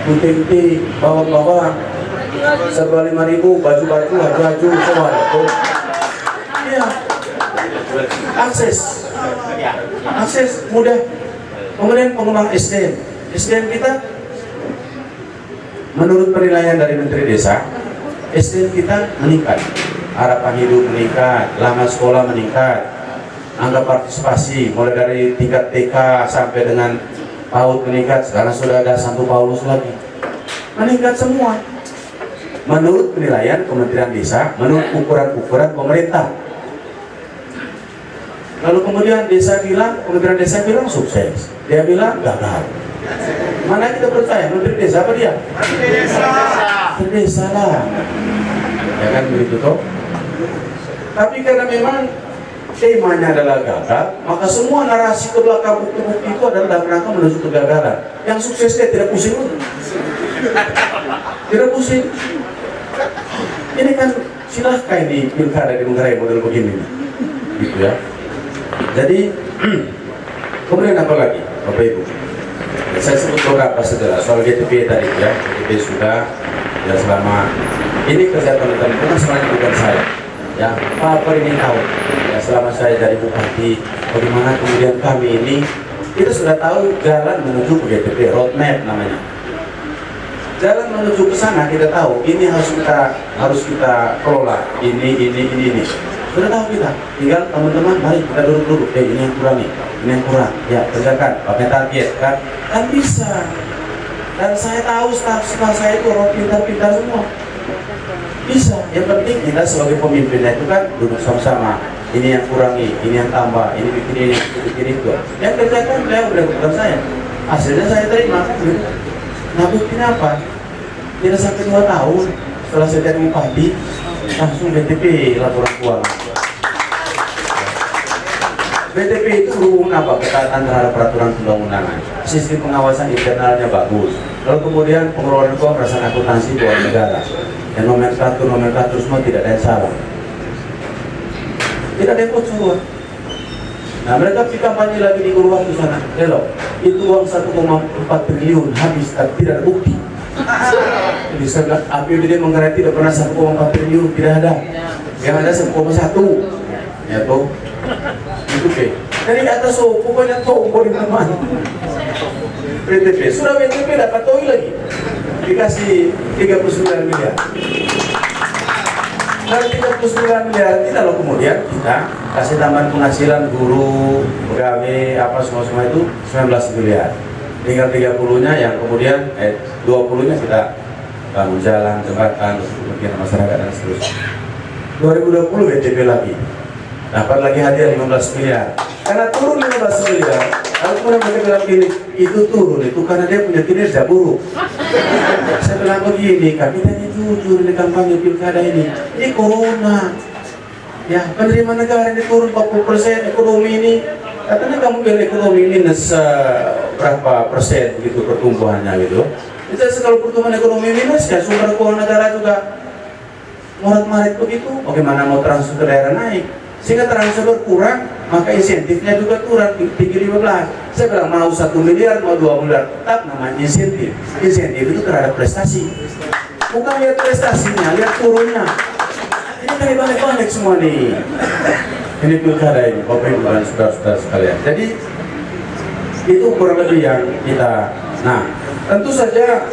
kunti-kunti, bawang-bawang, serba 5.000, baju-baju, haju-haju, semua itu. Iya, akses mudah. Kemudian pengembangan SDM kita, menurut penilaian dari Menteri Desa, SDM kita meningkat, harapan hidup meningkat, lama sekolah meningkat, angka partisipasi mulai dari tingkat TK sampai dengan PAUD meningkat, sekarang sudah ada satu Paulus lagi, meningkat semua. Menurut penilaian Kementerian Desa, menurut ukuran-ukuran pemerintah. Lalu kemudian Kementerian Desa bilang sukses, dia bilang gagal. Mana kita percaya? Menteri Desa apa dia? Menteri Desa lah. Ya kan begitu toh. Tapi karena memang temanya adalah gagal, maka semua narasi ke belakang bukti-bukti itu adalah dalam rangka menuju kegagalan. Yang suksesnya tidak pusing, tidak pusing. Ini kan silahkan di pilkada di Manggarai model begini, gitu ya. Jadi kemudian apa lagi, Bapak Ibu? Saya sebut beberapa saja soal GTP tadi ya. GTP sudah ya selama ini kerja teman-teman, bukan semuanya bukan saya. Ya, Pak ini tahu. Ya, selama saya dari bupati, bagaimana kemudian kami ini kita sudah tahu jalan menuju ke GTP, roadmap namanya. Jalan menuju ke sana kita tahu. Ini harus kita kelola. Ini. Sudah tahu kita. Tinggal teman-teman, mari kita duduk-duduk. Ini yang kurang nih, ini yang kurang. Ya, kerjakan. Pakai target kan bisa. Dan saya tahu staf saya itu orang pintar-pintar semua. Bisa, yang penting kita sebagai pemimpinnya itu kan duduk sama-sama. Ini yang kurangi, ini yang tambah, ini bikin ini, bikin itu. Yang kerjakan beliau bukan saya. Hasilnya saya terima kan gitu. Nah buktinya apa? Tidak sampai 2 tahun setelah saya jadi bupati, langsung BTP laporan keuangan. BTP itu berhubungan apa? Ketaatan terhadap peraturan undang-undangan. Sistem pengawasan internalnya bagus. Lalu kemudian pengelolaan keuangan berdasarkan akuntansi keuangan negara. Dan nomenklatur semua tidak ada yang salah. Tidak ada yang bocor. Nah mereka pergi kampanye lagi di Uruan di sana. Hello, itu uang 1,4 triliun habis, tapi tidak ada bukti. Bisa APBD Manggarai tidak pernah 1,4 triliun, tidak ada. Yang ada 1,1. Ya toh, itu deh. Dari atas pokoknya tombol di mana. BTP sudah BTP dapat TOI lagi. Dikasih 39 miliar. Dari 39 miliar kita loh kemudian kita kasih tambahan penghasilan guru, pegawai, apa semua itu 19 miliar. Tinggal 30-nya yang kemudian 20-nya kita bangun jalan, jembatan, kemudian masyarakat dan seterusnya. 2020 BTP lagi. Dapat lagi hadiah 15 miliar. Karena turun 15 miliar, lalu kemudian mereka bilang gini, itu turun itu karena dia punya kinerja buruk. Saya bilang begini, kami tadi jujur di kampanye pilkada ini corona. Ya, penerimaan negara ini turun 40%, ekonomi ini, katanya kamu bilang ekonomi minus berapa persen begitu pertumbuhannya gitu. Jadi kalau pertumbuhan ekonomi minus, ya sumber keuangan negara juga morat-marit begitu. Bagaimana mau transfer ke daerah naik? Sehingga transfer kurang, maka insentifnya juga turun tinggi 15. Saya bilang mau 1 miliar, mau 2 miliar, tetap namanya insentif. Insentif itu terhadap prestasi. Bukan lihat prestasinya, lihat turunnya. Ini kan balik-balik semua nih. Ini pilkada ini, Bapak Ibu dan saudara-saudara sekalian. Jadi itu kurang lebih yang kita. Nah, tentu saja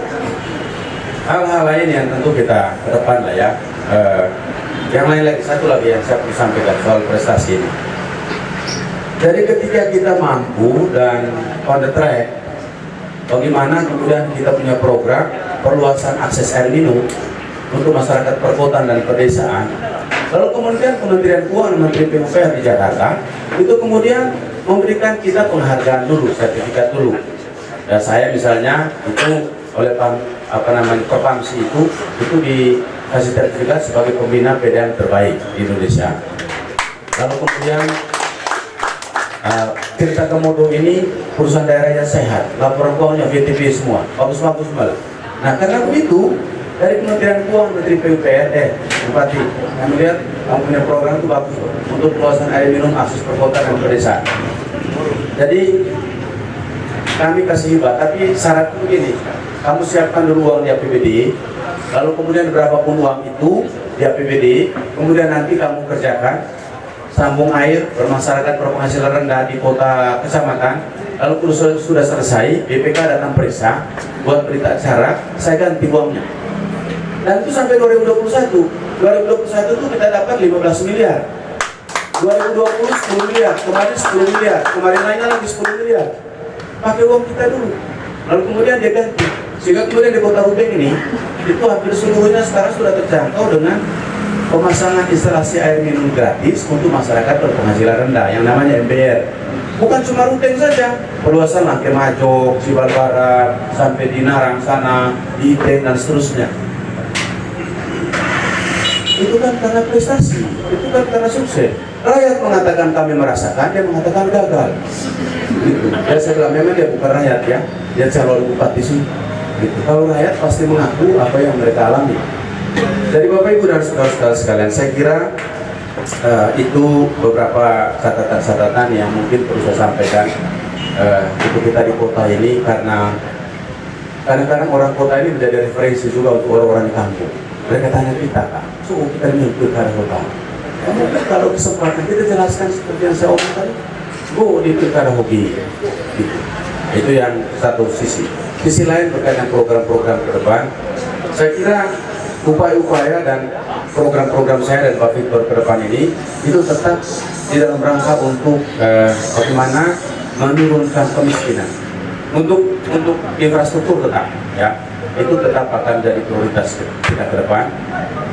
hal-hal lain yang tentu kita ke depan lah ya. Yang lain lagi, satu lagi yang saya perlu sampaikan soal prestasi ini. Jadi ketika kita mampu dan on the track, bagaimana kemudian kita punya program perluasan akses air minum untuk masyarakat perkotaan dan pedesaan. Lalu kemudian Kementerian Keuangan, Menteri PUPR di Jakarta itu kemudian memberikan kita penghargaan dulu, sertifikat dulu. Dan saya misalnya itu oleh Perpamsi itu dikasih sertifikat sebagai pembina PDAM terbaik di Indonesia. Lalu kemudian Tirta Komodo ini perusahaan daerah yang sehat, laporan keuangannya VTP semua, bagus-bagus malah. Nah karena begitu dari Kementerian Keuangan, Menteri PUPR, Bupati, yang melihat kamu punya program itu bagus loh, untuk perluasan air minum akses perkotaan dan pedesaan. Jadi kami kasih hibah, tapi syaratnya begini, kamu siapkan dulu uang di APBD, lalu kemudian berapapun uang itu di APBD, kemudian nanti kamu kerjakan sambung air bermasyarakat berpenghasilan rendah di kota kecamatan. Lalu kalau sudah selesai, BPK datang periksa, buat berita acara, saya ganti uangnya. Dan itu sampai 2021. 2021 itu kita dapat 15 miliar. 2020 10 miliar, kemarin 10 miliar, kemarin lainnya lagi 10 miliar. Pakai uang kita dulu. Lalu kemudian dia ganti. Sehingga kemudian di Kota Rubeng ini, itu hampir seluruhnya sekarang sudah terjangkau dengan pemasangan instalasi air minum gratis untuk masyarakat berpenghasilan rendah yang namanya MBR. Bukan cuma Ruteng saja, perluasan Langke Majok, Sibar Barat, sampai di Narang sana, di Iten dan seterusnya. Itu kan karena prestasi, itu kan karena sukses. Rakyat mengatakan kami merasakan, dia mengatakan gagal. Gitu. Ya saya bilang memang dia bukan rakyat ya, dia calon bupati sih. Gitu. Kalau rakyat pasti mengaku apa yang mereka alami. Jadi Bapak Ibu dan saudara-saudara sekalian, saya kira itu beberapa catatan-catatan yang mungkin perlu saya sampaikan untuk kita di kota ini, karena kadang-kadang orang kota ini menjadi referensi juga untuk orang-orang di kampung. Mereka tanya kita, Kak, so kita ini pilkada kota. Mungkin kalau kesempatan kita jelaskan seperti yang saya omongkan, di pilkada hoki. Gitu. Itu yang satu sisi. Sisi lain berkaitan program-program ke depan, saya kira upaya-upaya dan program-program saya dan Pak Victor ke depan ini itu tetap di dalam rangka untuk bagaimana menurunkan kemiskinan. Untuk infrastruktur tetap ya, itu tetap akan jadi prioritas kita ke depan.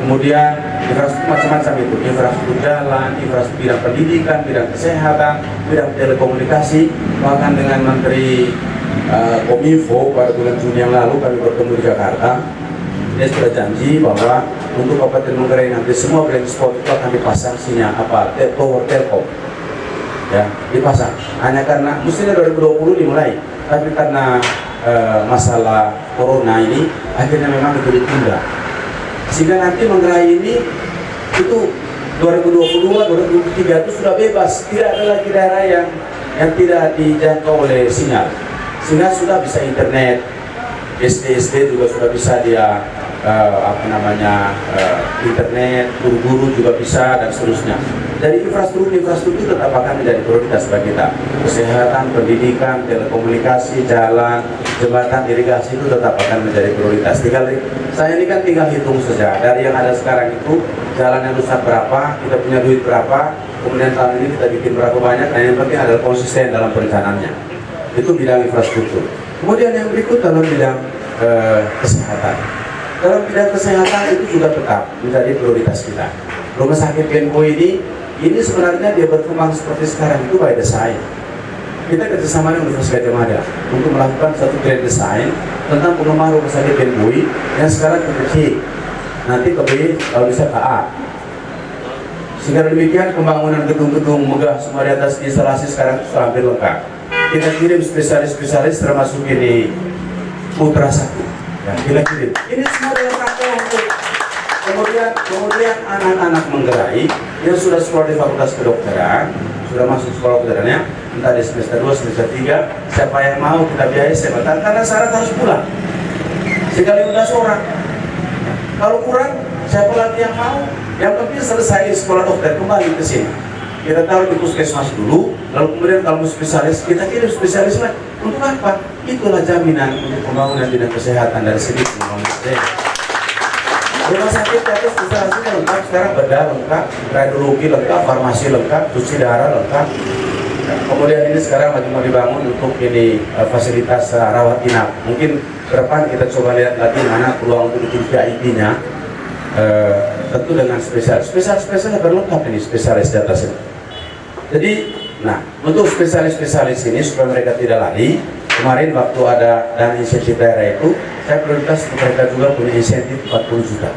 Kemudian infrastruktur macam-macam itu, infrastruktur jalan, infrastruktur bidang pendidikan, bidang kesehatan, bidang telekomunikasi. Bahkan dengan Menteri Kominfo pada bulan Juni yang lalu kami bertemu di Jakarta. Dia sudah janji bahwa untuk Kabupaten Manggarai nanti semua blank spot itu akan dipasang sinyal tower telkom, ya dipasang. Hanya karena mestinya 2020 dimulai, tapi karena masalah corona ini akhirnya memang itu ditunda. Sehingga nanti Manggarai ini itu 2022, 2023 itu sudah bebas, tidak ada lagi daerah yang tidak dijangkau oleh sinyal. Sehingga sudah bisa internet, SD juga sudah bisa dia internet, guru-guru juga bisa dan seterusnya. Jadi infrastruktur tetap akan menjadi prioritas bagi kita. Kesehatan, pendidikan, telekomunikasi, jalan, jembatan, irigasi itu tetap akan menjadi prioritas. Saya ini kan tinggal hitung saja dari yang ada sekarang itu jalan yang rusak berapa, kita punya duit berapa, kemudian tahun ini kita bikin berapa banyak. Nah yang penting adalah konsisten dalam perencanaannya. Itu bidang infrastruktur. Kemudian yang berikut dalam bidang kesehatan. Dalam bidang kesehatan itu juga tetap menjadi prioritas kita. Rumah sakit Benko ini sebenarnya dia berkembang seperti sekarang itu by design. Kita kerjasama dengan Universitas Gadjah Mada untuk melakukan satu grand design tentang pengembangan rumah sakit Benko yang sekarang kecil. Nanti ke B, kalau bisa ke A. Sehingga demikian pembangunan gedung-gedung megah semua di atas instalasi sekarang itu hampir lengkap. Kita kirim spesialis-spesialis termasuk ini Putra Sakti. Ya, kita kirim. Ini semua dalam rangka untuk kemudian anak-anak Manggarai yang sudah sekolah di Fakultas Kedokteran sudah masuk sekolah veterannya, entah di semester 2, semester 3, siapa yang mau kita biayai sebatan, karena syarat harus pulang. Sekali 15 orang. Kalau kurang, siapa lagi yang mau? Yang penting selesai sekolah dokter, kembali ke sini. Kita taruh di puskesmas dulu, lalu kemudian kalau spesialis, kita kirim spesialis lagi. Untuk apa? Itulah jaminan untuk pembangunan bidang kesehatan dari segi pembangunan daerah. Rumah sakit itu spesialisnya lengkap, sekarang bedah lengkap, radiologi lengkap, farmasi lengkap, cuci darah lengkap. Kemudian ini sekarang lagi mau dibangun untuk ini fasilitas rawat inap. Mungkin ke depan kita coba lihat lagi mana peluang untuk bikin VIP-nya. Tentu dengan spesialis berlengkap ini spesialis di atas ini. Jadi, nah untuk spesialis ini supaya mereka tidak lari, kemarin waktu ada dana insentif daerah itu, saya prioritas mereka juga punya insentif 40 juta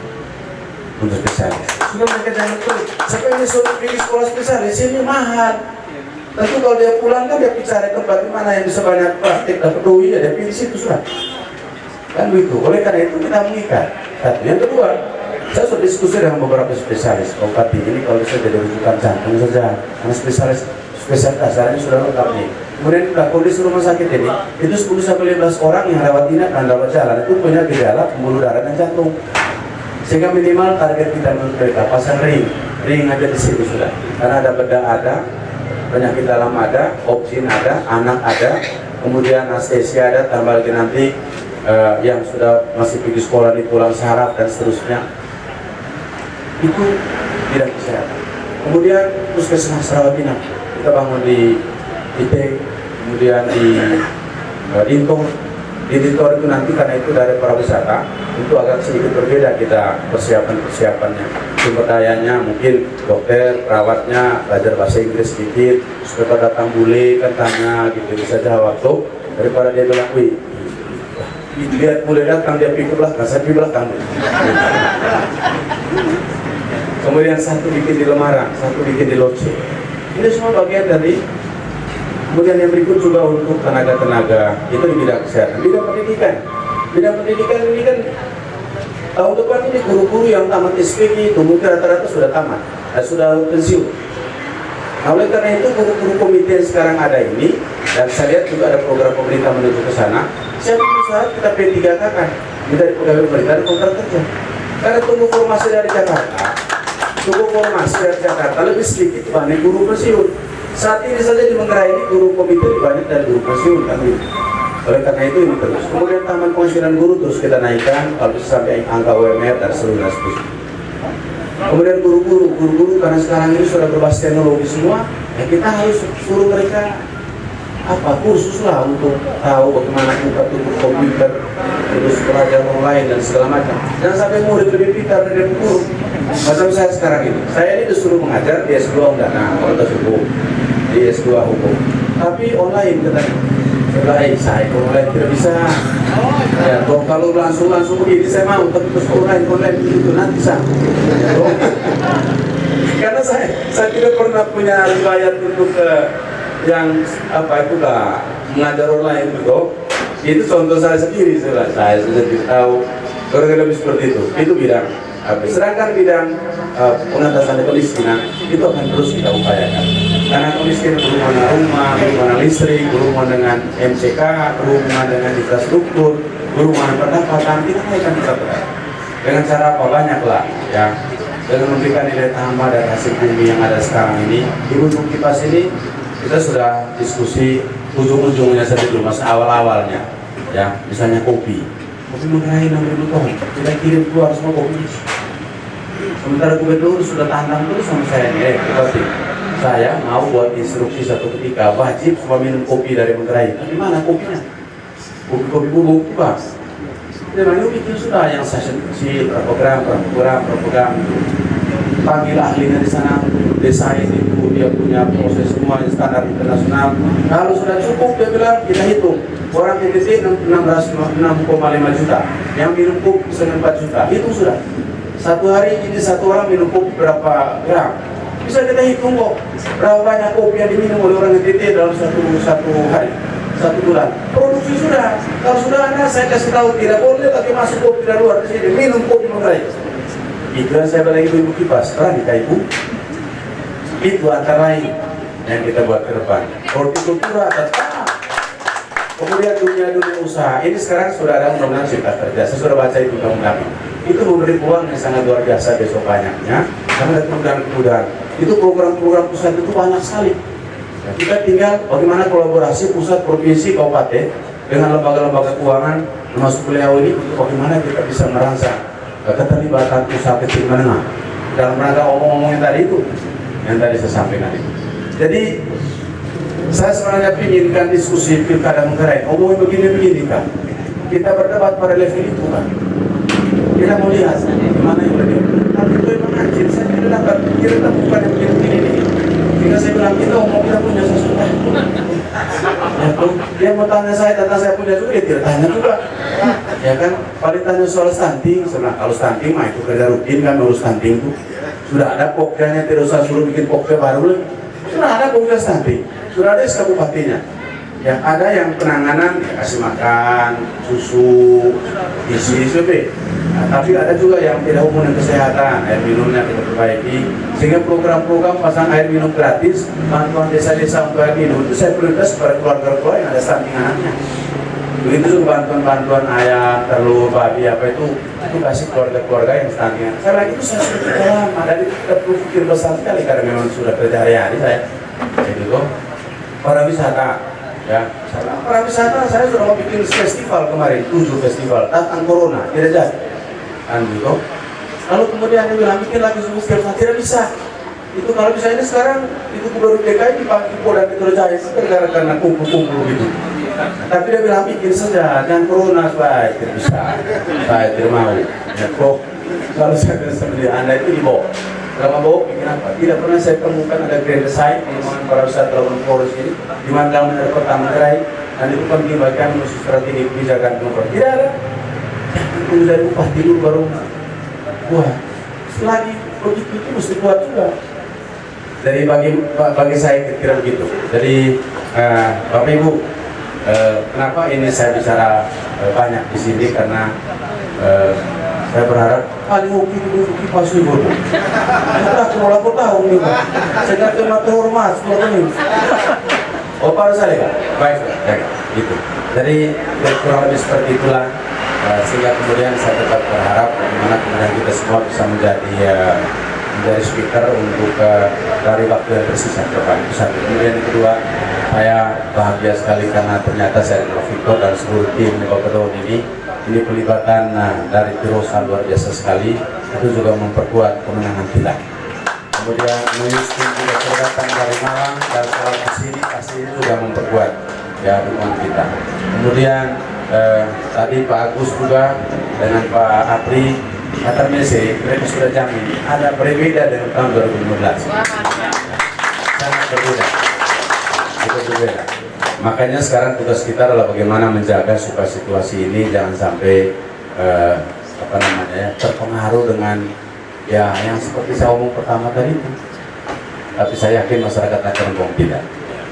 untuk spesialis. Sudah mereka jangan pelit. Sampai ini sudah pilih sekolah spesialis ini mahal. Tentu kalau dia pulang kan dia bicara tempat di mana yang bisa banyak praktik dapat doi, dia pilih situ sudah. Kan begitu. Oleh karena itu kita mengikat. Satu. Yang kedua, saya sudah diskusi dengan beberapa spesialis. Bupati ini kalau bisa jadi rujukan jantung saja, karena spesialis dasarnya sudah lengkap nih. Kemudian kita kondisi rumah sakit ini, itu 10-15 orang yang rawat inap dan rawat jalan itu punya gejala pembuluh darah dan jantung. Sehingga minimal target kita menurut mereka pasang ring aja di situ sudah. Karena ada bedah ada, penyakit dalam ada, opsin ada, anak ada, kemudian anestesia ada, tambah lagi nanti yang sudah masih pergi sekolah di pulang saraf dan seterusnya. Itu tidak kesehatan. Kemudian puskesmas rawat inap kita bangun di IT, kemudian di Dintor. Di Dintor itu nanti karena itu dari para wisata itu agak sedikit berbeda kita persiapannya. Sumber dayanya mungkin dokter, perawatnya belajar bahasa Inggris sedikit supaya datang bule kan tanya gitu bisa jawab tuh daripada dia bilang wih lihat bule datang dia pikir belakang, saya pikir belakang. Kemudian satu bikin di Lemara, satu bikin di Loce. Ini semua bagian dari. Kemudian yang berikut juga untuk tenaga-tenaga itu di bidang kesehatan, bidang pendidikan ini kan tahun depan ini guru-guru yang tamat SPG itu mungkin rata-rata sudah tamat, sudah pensiun. Nah, oleh karena itu guru-guru komite yang sekarang ada ini dan saya lihat juga ada program pemerintah menuju ke sana. Siapa berusaha kita P3K kan, kita dari pegawai pemerintah dan kontrak kerja. Karena tunggu formasi dari Jakarta, lebih sedikit banyak guru pensiun. Saat ini saja di Manggarai ini guru komite banyak dari guru pensiun kan gitu. Oleh karena itu ini terus. Kemudian taman pensiunan guru terus kita naikkan kalau bisa sampai angka UMR dan seluruh seterusnya. Kemudian guru-guru karena sekarang ini sudah berbasis teknologi semua, ya kita harus suruh mereka kursus lah untuk tahu bagaimana buka tutup komputer, terus belajar online dan segala macam. Jangan sampai murid lebih pintar dari guru. Macam saya sekarang ini, saya ini disuruh mengajar di S2 Undana, Fakultas Hukum, di S2 Hukum, tapi online katanya. Saya online tidak bisa. Ya, kalau langsung begini saya mau, tapi terus online itu nanti bisa. Karena saya tidak pernah punya riwayat untuk yang mengajar online itu contoh saya sendiri, saya sudah tahu kurang lebih seperti itu bidang. Sedangkan bidang pengatasan kemiskinan itu akan terus kita upayakan. Karena kemiskinan berhubungan dengan rumah, berhubungan listrik, berhubungan dengan MCK, berhubungan dengan infrastruktur, berhubungan pendapatan, kita akan berat. Dengan cara apa banyaklah, ya. Dengan memberikan nilai tambah dari hasil bumi yang ada sekarang ini, di ujung kipas ini kita sudah diskusi ujung-ujungnya saja dulu, masa awal-awalnya, ya. Misalnya kopi Manggarai 6.000 ton, kita kirim keluar semua kopi. Sementara gubernur sudah tantang terus sama saya nih, bupati, saya mau buat instruksi satu ketika wajib semua minum kopi dari Manggarai. Di mana kopinya? Kopi bubuk Pak. Memang itu sudah yang session kecil, program. Panggil ahlinya di sana, desain itu dia punya proses semua yang standar internasional. Kalau sudah cukup dia bilang kita hitung. Orang PTT 6,5 juta, yang minum kopi 4 juta, itu sudah. Satu hari ini satu orang minum kopi berapa gram? Bisa kita hitung kok berapa banyak kopi yang diminum oleh orang PTT dalam satu hari, 1 bulan. Produksi sudah. Kalau sudah ada saya kasih tahu tidak boleh lagi masuk kopi dari luar di sini, minum kopi Manggarai. Itu yang saya balik ibu kipas, terang kita ibu. Itu antara lain. yang kita buat ke depan. Hortikultura tetap. Kemudian dunia usaha. Ini sekarang sudah ada undang-undang cipta kerja. Saya sudah baca itu undang-undang. Itu memberi peluang yang sangat luar biasa besok banyaknya. Karena ada kemudahan-kemudahan. Itu program-program pusat itu banyak sekali. Ya, kita tinggal bagaimana kolaborasi pusat, provinsi, kabupaten dengan lembaga-lembaga keuangan termasuk beliau ini untuk bagaimana kita bisa merangsang keterlibatan usaha kecil menengah dalam rangka omong-omong yang tadi itu, yang tadi saya sampaikan itu. Jadi saya sebenarnya inginkan diskusi pilkada Manggarai, omongin begini-begini kan. Kita berdebat pada level itu kan. Kita mau lihat gimana yang lebih. Tapi itu memang anjir, saya tidak dapat kita temukan yang begini-begini. Jika saya bilang kita omong kita punya sesuatu. Ya, dia mau tanya saya tentang saya punya juga, dia tidak tanya juga. Ya kan, paling tanya soal stunting. Sebenarnya kalau stunting mah itu kerja rutin kan, urus stunting itu. Sudah ada pokoknya, tidak usah suruh bikin pokoknya baru lagi. Sudah ada pokoknya stunting. Sudah ada SK bupatinya. Ya, ada yang penanganan, ya, kasih makan, susu, isi, nah, tapi ada juga yang tidak hubungan kesehatan, air minumnya kita perbaiki. Sehingga program-program pasang air minum gratis, bantuan desa-desa untuk air minum itu saya prioritas kepada keluarga-keluarga yang ada stunting anaknya. Begitu juga bantuan-bantuan ayam, telur, babi, apa itu kasih keluarga-keluarga yang stunting. Saya lagi itu saya sudah dalam, ada di kita perlu pikir besar sekali karena memang sudah kerja hari-hari saya. Jadi kok para wisata, ya, para wisata saya sudah mau bikin festival kemarin, 7 festival, tentang corona, tidak jadi. Kan gitu. Lalu kemudian dia bilang bikin lagi festival, tidak bisa. Itu kalau bisa ini sekarang itu Gubernur DKI dipanggil Polda Metro Jaya karena kumpul-kumpul gitu. Tapi dia bilang bikin saja, jangan corona supaya tidak bisa, saya tidak mau. Ya, kok kalau saya bilang seperti Anda itu dibawa. Kalau mau bikin apa? Tidak pernah saya temukan ada grand design pengembangan para wisata lawan poros ini di mana dalam kota Manggarai dan itu penting bahkan musuh strategi kebijakan kelompok tidak ada. Itu dari upah tidur baru buat. Selagi begitu itu mesti buat juga. Jadi bagi saya kira begitu. Jadi Bapak Ibu, kenapa ini saya bicara banyak di sini karena saya berharap kali hoki pasti bodoh. Kita kelola tahu nih, saya kata mati hormat seperti ini. Oh para saya, baik, ya, gitu. Jadi kurang lebih seperti itulah. Sehingga kemudian saya tetap berharap bagaimana kemudian kita semua bisa menjadi speaker untuk dari waktu yang tersisa ke depan. Satu. Kemudian yang kedua, saya bahagia sekali karena ternyata saya adalah Victor dan seluruh tim Bapak Kedon ini pelibatan dari Tirosa luar biasa sekali. Itu juga memperkuat kemenangan kita. Kemudian Yustin juga datang dari Malang dan selalu kesini pasti itu juga memperkuat ya dukungan kita. Kemudian tadi Pak Agus juga dengan Pak Apri kata Mese, mereka sudah jamin ada berbeda dengan tahun 2015. Sangat berbeda. Itu berbeda. Makanya sekarang tugas kita adalah bagaimana menjaga supaya situasi ini jangan sampai terpengaruh dengan ya yang seperti saya omong pertama tadi itu. Tapi saya yakin masyarakat akan membangun tidak.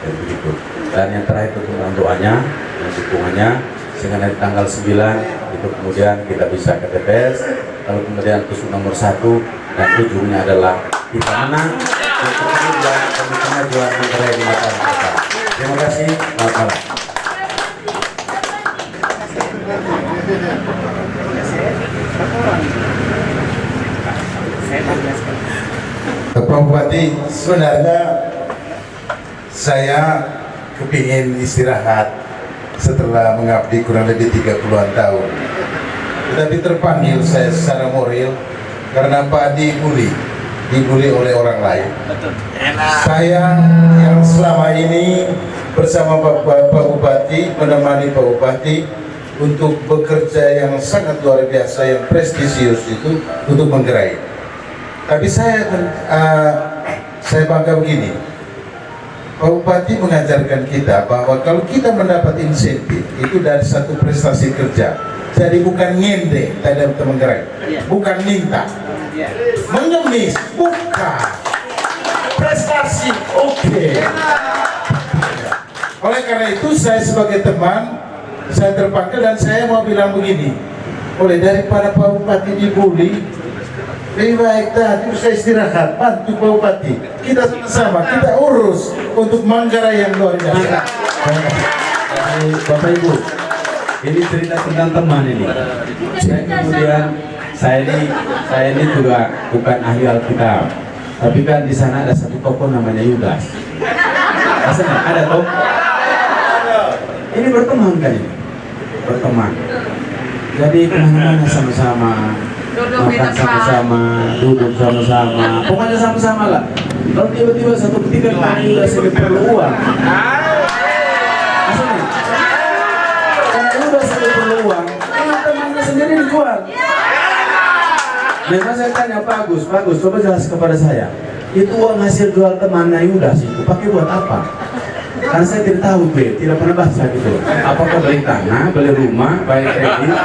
Dan begitu. Dan yang terakhir tentu doanya dan dukungannya sehingga nanti tanggal 9 itu kemudian kita bisa ke TPS, lalu kemudian tusuk nomor 1 dan ujungnya adalah kita menang untuk kemudian kemajuan Manggarai di masa depan. Terima kasih, selamat malam. Pak Bupati, sebenarnya saya kepingin istirahat setelah mengabdi kurang lebih 30-an tahun. Tetapi terpanggil saya secara moral karena Pak dibully oleh orang lain. Saya yang selama ini bersama Pak Bupati, menemani Pak Bupati untuk bekerja yang sangat luar biasa, yang prestisius itu untuk Manggarai. Tapi saya bangga begini, Pak Bupati mengajarkan kita bahwa kalau kita mendapat insentif itu dari satu prestasi kerja. Jadi bukan ngende terhadap Manggarai, bukan minta, mengemis, bukan prestasi. Oke. Oleh karena itu saya sebagai teman, saya terpanggil dan saya mau bilang begini, oleh daripada Pak Bupati dibully, Lebih baik tadi usai istirahat, bantu Pak Bupati. Kita sama, kita urus untuk Manggarai yang luar biasa. Bapak Ibu, ini cerita tentang teman ini. Saya ini juga bukan ahli Alkitab, tapi kan di sana ada satu tokoh namanya Yudas. Rasanya ada toh? Ini berteman kan ini, berteman. Jadi kemana-mana sama-sama, makan sama-sama, duduk sama-sama, pokoknya sama-sama lah. Lalu tiba-tiba satu ketika kan Yudas ini perlu uang. Uang, teman-temannya sendiri dijual. Memang saya tanya Pak Agus, coba jelas kepada saya, itu uang hasil jual temannya Yudas itu pakai buat apa? Karena saya tidak tahu, tidak pernah baca gitu. Apakah beli tanah, beli rumah, bayar kredit,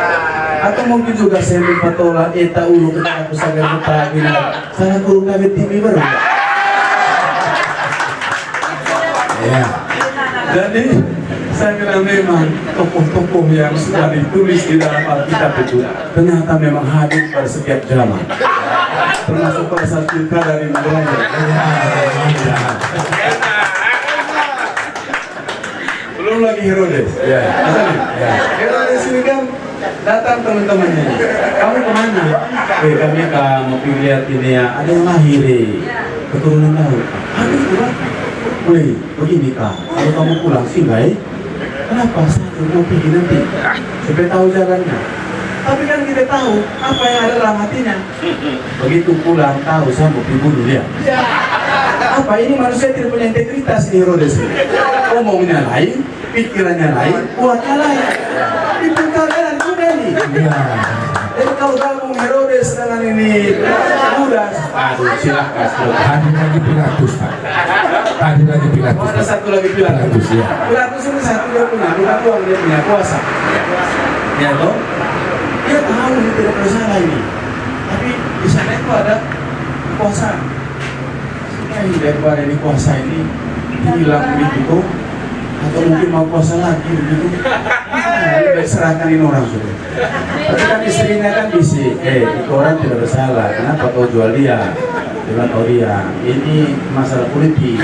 atau mungkin juga saya patola eta ulu ketika aku sagar pagi saya kurung kawin TV baru. Ya. Jadi saya bilang memang tokoh-tokoh yang sudah ditulis di dalam Alkitab itu ternyata memang hadir pada setiap zaman, termasuk pada saat pilkada di Malaysia. Belum lagi Herodes. Ya. Herodes ini kan datang teman-temannya. Kamu kemana? Kami mau lihat ini ya. Ada yang lahir keturunan Daud. Aduh, boleh begini kak. Kalau kamu pulang singgah, kenapa saya mau pergi nanti? Supaya tahu jalannya. Tapi kan kita tahu apa yang ada dalam hatinya. Begitu pulang tahu saya mau bunuh dia. Apa ini manusia tidak punya integritas ini Herodes ini. Omongnya lain, pikirannya lain, buatnya lain. Itu kalian juga nih. Jadi kalau gabung Herodes dengan ini Yudas, aduh silahkan. Hadir lagi Pilatus, Pak. Hadir lagi Pilatus. Ada satu lagi Pilatus. Ya. Pilatus ini satu dia punya, bukan doang dia punya kuasa. Ya toh? Dia tahu ini tidak bersalah ini. Tapi di sana itu ada kekuasaan. Ini daripada ini kuasa ini hilang begitu, atau mungkin mau kuasa lagi begitu. Lebih serahkanin orang sudah. Tapi kan istrinya kan bisik, itu orang tidak bersalah. Kenapa kau jual dia? Dia bilang, oh dia, ini masalah politik.